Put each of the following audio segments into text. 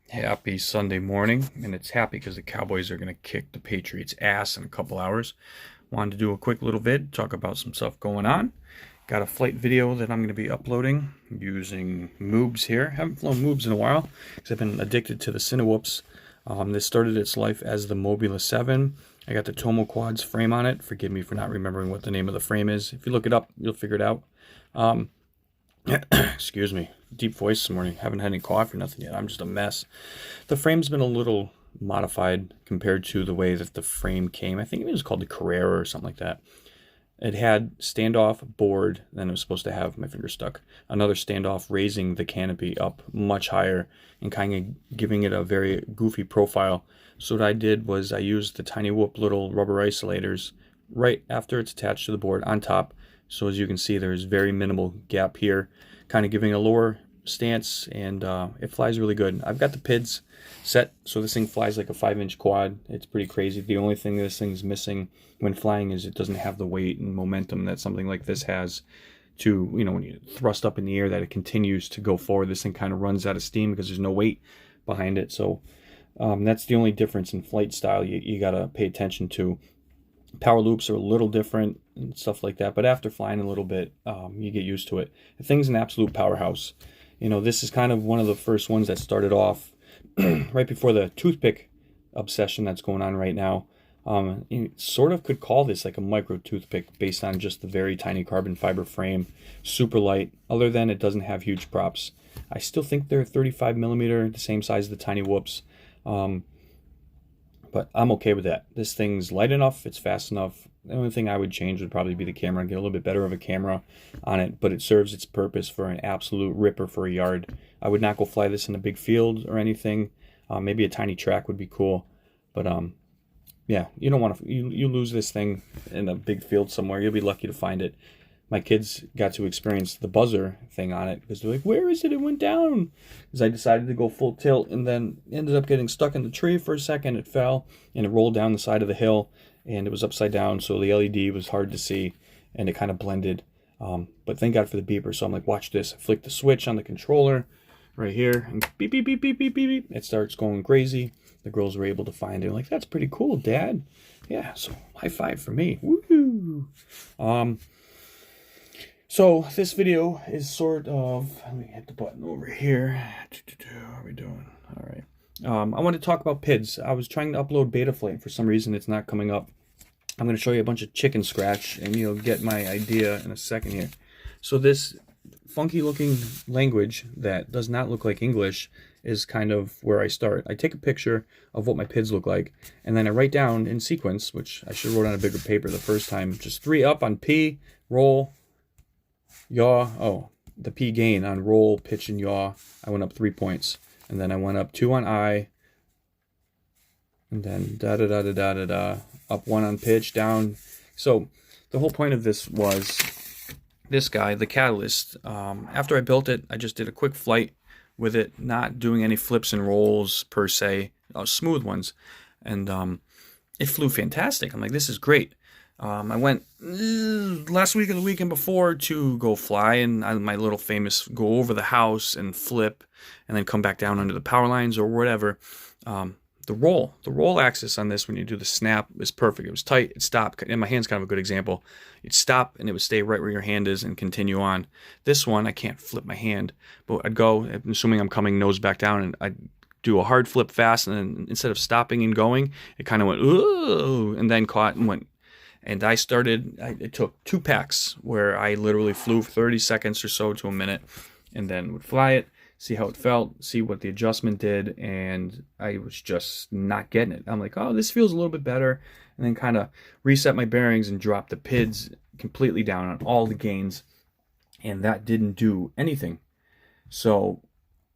Happy Sunday morning, and it's happy because the Cowboys are going to kick the Patriots' ass in a couple hours. Wanted to do a quick little vid, talk about some stuff going on. Got a flight video that I'm going to be uploading using Moobs here. Haven't flown Moobs in a while because I've been addicted to the Cinewhoops. This started its life as the Mobula 7. I got the Tomo Quads frame on it. Forgive me for not remembering what the name of the frame is. If you look it up, you'll figure it out. Excuse me, deep voice this morning. Haven't had any coffee or nothing yet. I'm just a mess. The frame's been a little modified compared to the way that the frame came. I think it was called the Carrera or something like that. It had standoff board, then it was supposed to have, my finger stuck, another standoff raising the canopy up much higher and kind of giving it a very goofy profile. So what I did was I used the Tiny Whoop little rubber isolators right after it's attached to the board on top. So as you can see, there's very minimal gap here, kind of giving a lower stance, and it flies really good. I've got the Pids set, so this thing flies like a 5-inch quad. It's pretty crazy. The only thing this thing's missing when flying is it doesn't have the weight and momentum that something like this has to, you know, when you thrust up in the air, that it continues to go forward. This thing kind of runs out of steam because there's no weight behind it. So that's the only difference in flight style you got to pay attention to. Power loops are a little different and stuff like that, but after flying a little bit, you get used to it. The thing's an absolute powerhouse. You know, this is kind of one of the first ones that started off right before the toothpick obsession that's going on right now. You sort of could call this like a micro toothpick based on just the very tiny carbon fiber frame, super light, other than it doesn't have huge props. I still think they're 35 millimeter, the same size as the Tiny Whoops. But I'm okay with that. This thing's light enough, it's fast enough. The only thing I would change would probably be the camera, get a little bit better of a camera on it, but it serves its purpose for an absolute ripper for a yard. I would not go fly this in a big field or anything. Maybe a tiny track would be cool, but yeah, you don't want to, you lose this thing in a big field somewhere. You'll be lucky to find it. My kids got to experience the buzzer thing on it because they're like, where is it? It went down. Because I decided to go full tilt and then ended up getting stuck in the tree for a second. It fell and it rolled down the side of the hill and it was upside down. So the LED was hard to see and it kind of blended. But thank God for the beeper. So I'm like, watch this. I flick the switch on the controller right here and beep, beep, beep, beep, beep, beep, beep. It starts going crazy. The girls were able to find it. They're like, that's pretty cool, Dad. Yeah, so high five for me. Woohoo! So this video is sort of, let me hit the button over here. How are we doing? All right. I want to talk about Pids. I was trying to upload Betaflight. For some reason, it's not coming up. I'm going to show you a bunch of chicken scratch, and you'll get my idea in a second here. So this funky looking language that does not look like English is kind of where I start. I take a picture of what my Pids look like, and then I write down in sequence, which I should have wrote on a bigger paper the first time, just 3 up on P, roll, yaw. Oh, the P gain on roll, pitch, and yaw. I went up 3 points. And then I went up 2 on I. And then da-da-da-da-da-da-da. Up 1 on pitch, down. So the whole point of this was this guy, the Catalyst. After I built it, I just did a quick flight with it, not doing any flips and rolls per se, smooth ones. And it flew fantastic. I'm like, this is great. I went last week or the weekend before to go fly, and my little famous go over the house and flip and then come back down under the power lines or whatever. The roll axis on this when you do the snap is perfect. It was tight, it stopped, and my hand's kind of a good example. It'd stop and it would stay right where your hand is and continue on. This one, I can't flip my hand, but I'd go, assuming I'm coming nose back down, and I'd do a hard flip fast, and then instead of stopping and going, it kind of went, ooh, and then caught and went. And it took 2 packs where I literally flew for 30 seconds or so to a minute and then would fly it, see how it felt, see what the adjustment did, and I was just not getting it. I'm like, oh, this feels a little bit better, and then kind of reset my bearings and drop the Pids completely down on all the gains, and that didn't do anything. So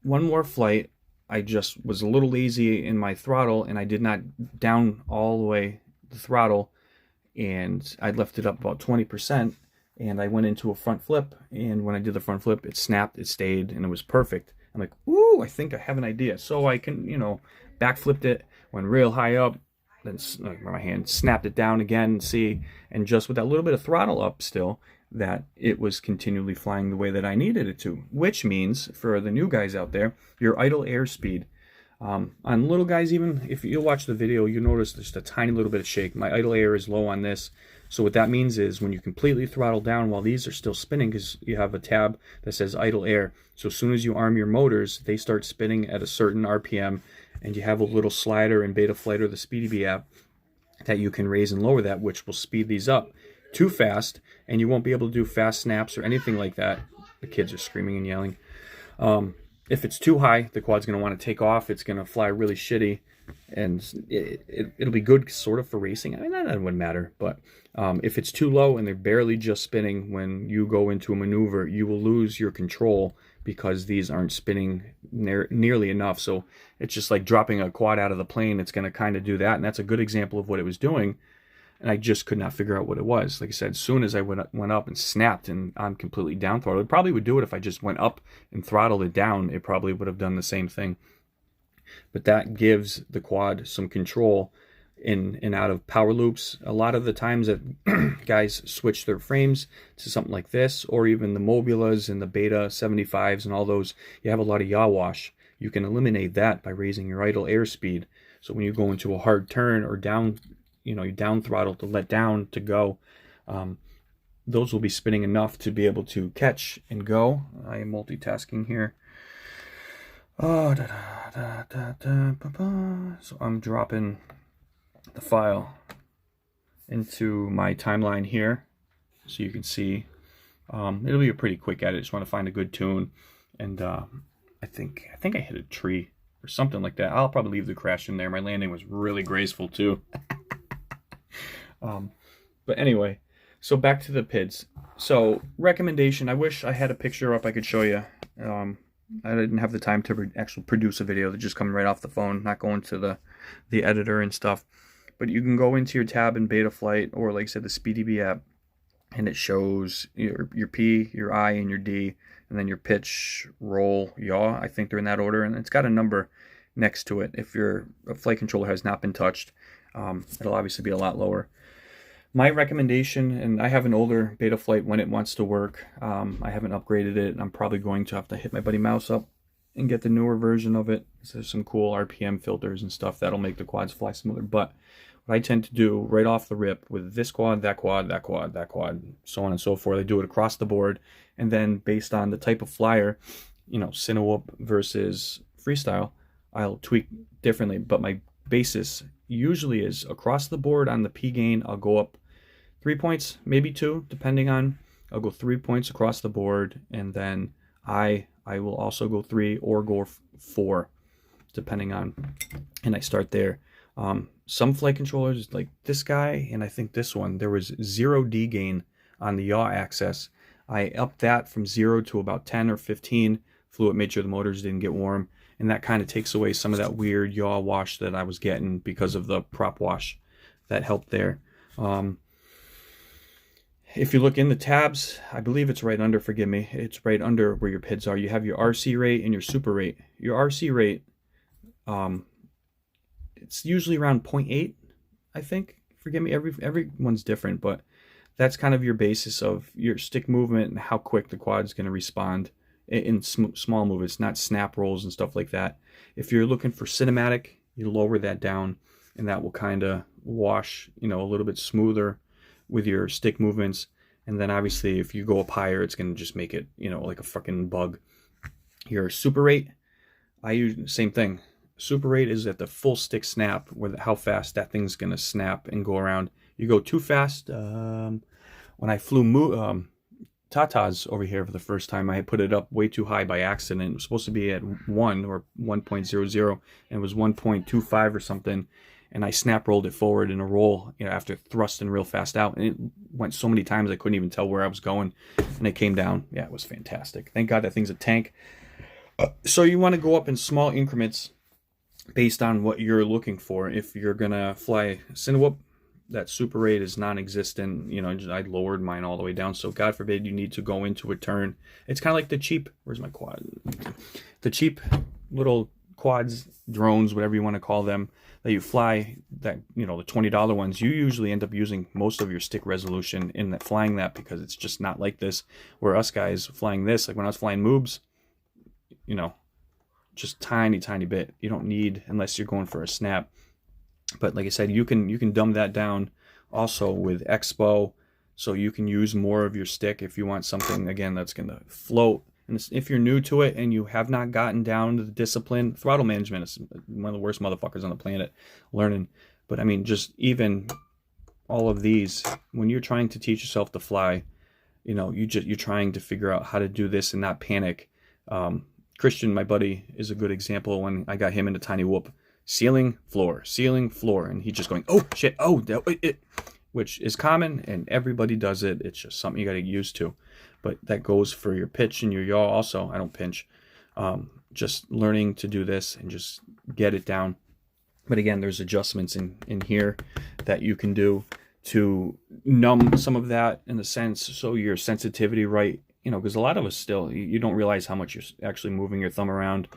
one more flight, I just was a little lazy in my throttle, and I did not down all the way the throttle, and I left it up about 20%, and I went into a front flip, and when I did the front flip, it snapped, it stayed, and it was perfect. I'm like, ooh, I think I have an idea. So I can, backflipped it, went real high up, then my hand snapped it down again, and just with that little bit of throttle up still, that it was continually flying the way that I needed it to, which means, for the new guys out there, your idle airspeed On little guys, even if you watch the video, you notice just a tiny little bit of shake. My idle air is low on this. So what that means is when you completely throttle down while these are still spinning, because you have a tab that says idle air. So as soon as you arm your motors, they start spinning at a certain RPM, and you have a little slider in Betaflight or the SpeedyBee app that you can raise and lower that, which will speed these up too fast, and you won't be able to do fast snaps or anything like that. The kids are screaming and yelling. If it's too high, the quad's going to want to take off. It's going to fly really shitty, and it'll be good sort of for racing. I mean, that wouldn't matter, but if it's too low and they're barely just spinning, when you go into a maneuver, you will lose your control because these aren't spinning nearly enough. So it's just like dropping a quad out of the plane. It's going to kind of do that, and that's a good example of what it was doing. And I just could not figure out what it was. Like I said, as soon as I went up and snapped and I'm completely down throttled, it probably would do it if I just went up and throttled it down. It probably would have done the same thing. But that gives the quad some control in and out of power loops. A lot of the times that guys switch their frames to something like this, or even the Mobulas and the Beta 75s and all those, you have a lot of yaw wash. You can eliminate that by raising your idle airspeed. So when you go into a hard turn or down, you down throttle to let down to go, those will be spinning enough to be able to catch and go. I am multitasking here. So I'm dropping the file into my timeline here so you can see. It'll be a pretty quick edit. I just want to find a good tune, and I think I hit a tree or something like that. I'll probably leave the crash in there. My landing was really graceful too. But anyway, so back to the Pids. So recommendation, I wish I had a picture up I could show you. I didn't have the time to actually produce a video. They're just coming right off the phone, not going to the editor and stuff. But you can go into your tab in Betaflight, or like I said, the SpeedyBee app, and it shows your P, your I, and your D, and then your pitch, roll, yaw. I think they're in that order, and it's got a number next to it. If your flight controller has not been touched, it'll obviously be a lot lower. My recommendation, and I have an older Betaflight when it wants to work. I haven't upgraded it. I'm probably going to have to hit my buddy Mouse up and get the newer version of it. So there's some cool RPM filters and stuff that'll make the quads fly smoother. But what I tend to do right off the rip with this quad, that quad, that quad, that quad, so on and so forth, I do it across the board. And then based on the type of flyer, Cinewhoop versus freestyle, I'll tweak differently. But my basis usually is across the board on the P gain. I'll go up 3 points, maybe 2, depending on. I'll go 3 points across the board, and then I will also go 3 or go 4, depending on. And I start there. Some flight controllers, like this guy, and I think this one, there was 0 D gain on the yaw axis. I upped that from 0 to about 10 or 15. Flew it, made sure the motors didn't get warm, and that kind of takes away some of that weird yaw wash that I was getting because of the prop wash. That helped there. If you look in the tabs, I believe it's right under, forgive me, it's right under where your Pids are. You have your RC rate and your super rate. Your RC rate, it's usually around 0.8, I think. Forgive me, everyone's different, but that's kind of your basis of your stick movement and how quick the quad's going to respond in small movements, not snap rolls and stuff like that. If you're looking for cinematic, you lower that down, and that will kind of wash, a little bit smoother with your stick movements. And then obviously if you go up higher, it's going to just make it, like a fucking bug. Your super rate, I use the same thing. Super rate is at the full stick snap, where how fast that thing's going to snap and go around. You go too fast. When I flew Tatas over here for the first time, I put it up way too high by accident. It was supposed to be at 1 or 1.00, and it was 1.25 or something. And I snap rolled it forward in a roll, after thrusting real fast out. And it went so many times I couldn't even tell where I was going. And it came down. Yeah, it was fantastic. Thank God that thing's a tank. So you want to go up in small increments based on what you're looking for. If you're going to fly Cinewhoop, that super rate is non-existent. I lowered mine all the way down. So God forbid you need to go into a turn. It's kind of like the cheap, where's my quad? The cheap little quads, drones, whatever you want to call them, that you fly, that the $20 ones, you usually end up using most of your stick resolution in that, flying that, because it's just not like this. Where us guys flying this, like when I was flying Moobs, just tiny, tiny bit. You don't need, unless you're going for a snap. But like I said, you can dumb that down also with Expo, so you can use more of your stick if you want something, again, that's going to float. And if you're new to it and you have not gotten down to the discipline, throttle management is one of the worst motherfuckers on the planet learning. But I mean, just even all of these, when you're trying to teach yourself to fly, you know, you're trying to figure out how to do this and not panic. Christian, my buddy, is a good example. When I got him into tiny whoop, ceiling, floor, and he's just going, oh shit, which is common and everybody does it. It's just something you got to get used to. But that goes for your pitch and your yaw also. I don't pinch. Just learning to do this and just get it down. But again, there's adjustments in here that you can do to numb some of that, in a sense, so your sensitivity right, you know, because a lot of us still, you don't realize how much you're actually moving your thumb around.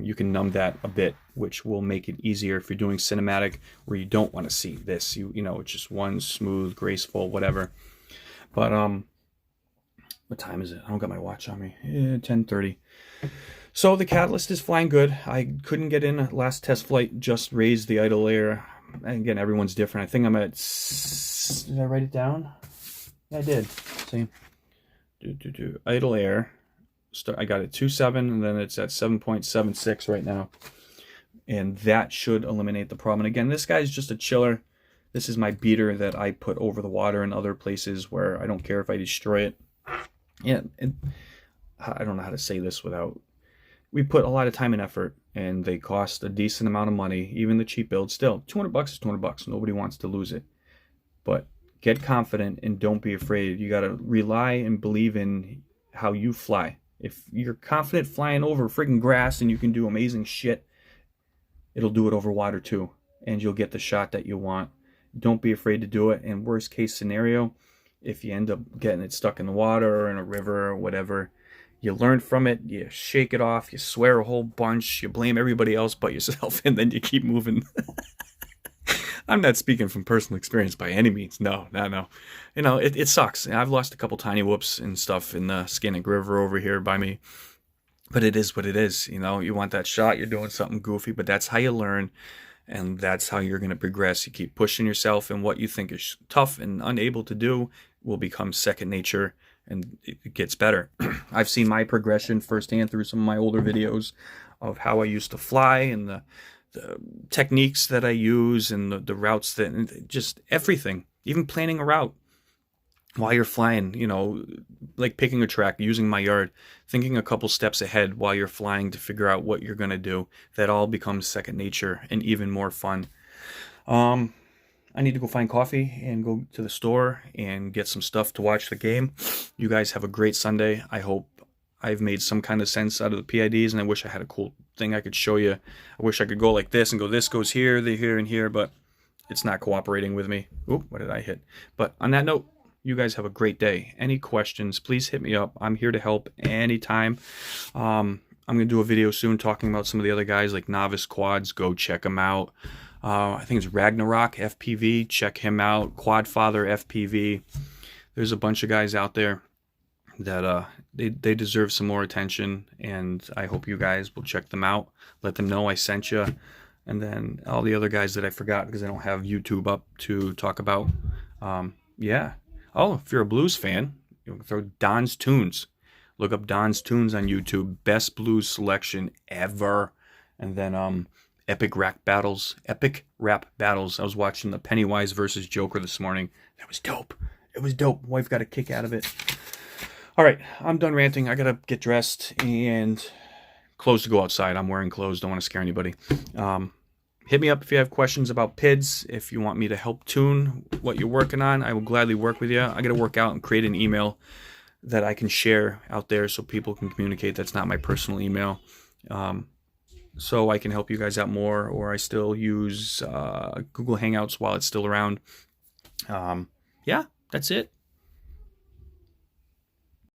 You can numb that a bit, which will make it easier if you're doing cinematic where you don't want to see this. You know, it's just one smooth, graceful, whatever. But what time is it? I don't got my watch on me. 10:30. So the catalyst is flying good. I couldn't get in last test flight, just raised the idle air. And again, everyone's different. I think I'm at, did I write it down? Yeah, I did. See? Idle air. I got it 2.7, and then it's at 7.76 right now. And that should eliminate the problem. And again, this guy's just a chiller. This is my beater that I put over the water in other places where I don't care if I destroy it. Yeah, and I don't know how to say this without... We put a lot of time and effort, and they cost a decent amount of money. Even the cheap build, still, $200 is $200. Nobody wants to lose it. But get confident and don't be afraid. You got to rely and believe in how you fly. If you're confident flying over friggin' grass and you can do amazing shit, it'll do it over water too. And you'll get the shot that you want. Don't be afraid to do it. And worst case scenario, if you end up getting it stuck in the water or in a river or whatever, you learn from it, you shake it off, you swear a whole bunch, you blame everybody else but yourself, and then you keep moving. I'm not speaking from personal experience by any means. No. You know, it sucks. I've lost a couple tiny whoops and stuff in the Scannick River over here by me. But it is what it is. You know, you want that shot, you're doing something goofy, but that's how you learn. And that's how you're going to progress. You keep pushing yourself, and what you think is tough and unable to do will become second nature, and it gets better. I've seen my progression firsthand through some of my older videos of how I used to fly and the techniques that I use and the routes that, just everything, even planning a route while you're flying, you know, like picking a track, using my yard, thinking a couple steps ahead while you're flying to figure out what you're going to do. That all becomes second nature and even more fun. I need to go find coffee and go to the store and get some stuff to watch the game. You guys have a great Sunday. I hope I've made some kind of sense out of the PIDs, and I wish I had a cool thing I could show you. I wish I could go like this and go, this goes here, here, and here, but it's not cooperating with me. Oop, what did I hit? But on that note, you guys have a great day. Any questions, please hit me up. I'm here to help anytime. I'm going to do a video soon talking about some of the other guys like Novice Quads. Go check them out. I think it's Ragnarok FPV. Check him out. Quadfather FPV. There's a bunch of guys out there that they deserve some more attention, and I hope you guys will check them out. Let them know I sent you. And then all the other guys that I forgot because I don't have YouTube up to talk about. Yeah. Oh, if you're a blues fan, you can throw Don's Tunes. Look up Don's Tunes on YouTube. Best blues selection ever. And then Epic Rap Battles. I was watching the Pennywise versus Joker this morning. That was dope. It was dope. Wife got a kick out of it. All right, I'm done ranting. I got to get dressed and clothes to go outside. I'm wearing clothes. Don't want to scare anybody. Hit me up if you have questions about PIDs. If you want me to help tune what you're working on, I will gladly work with you. I got to work out and create an email that I can share out there so people can communicate. That's not my personal email. So I can help you guys out more, or I still use Google Hangouts while it's still around. Yeah, that's it.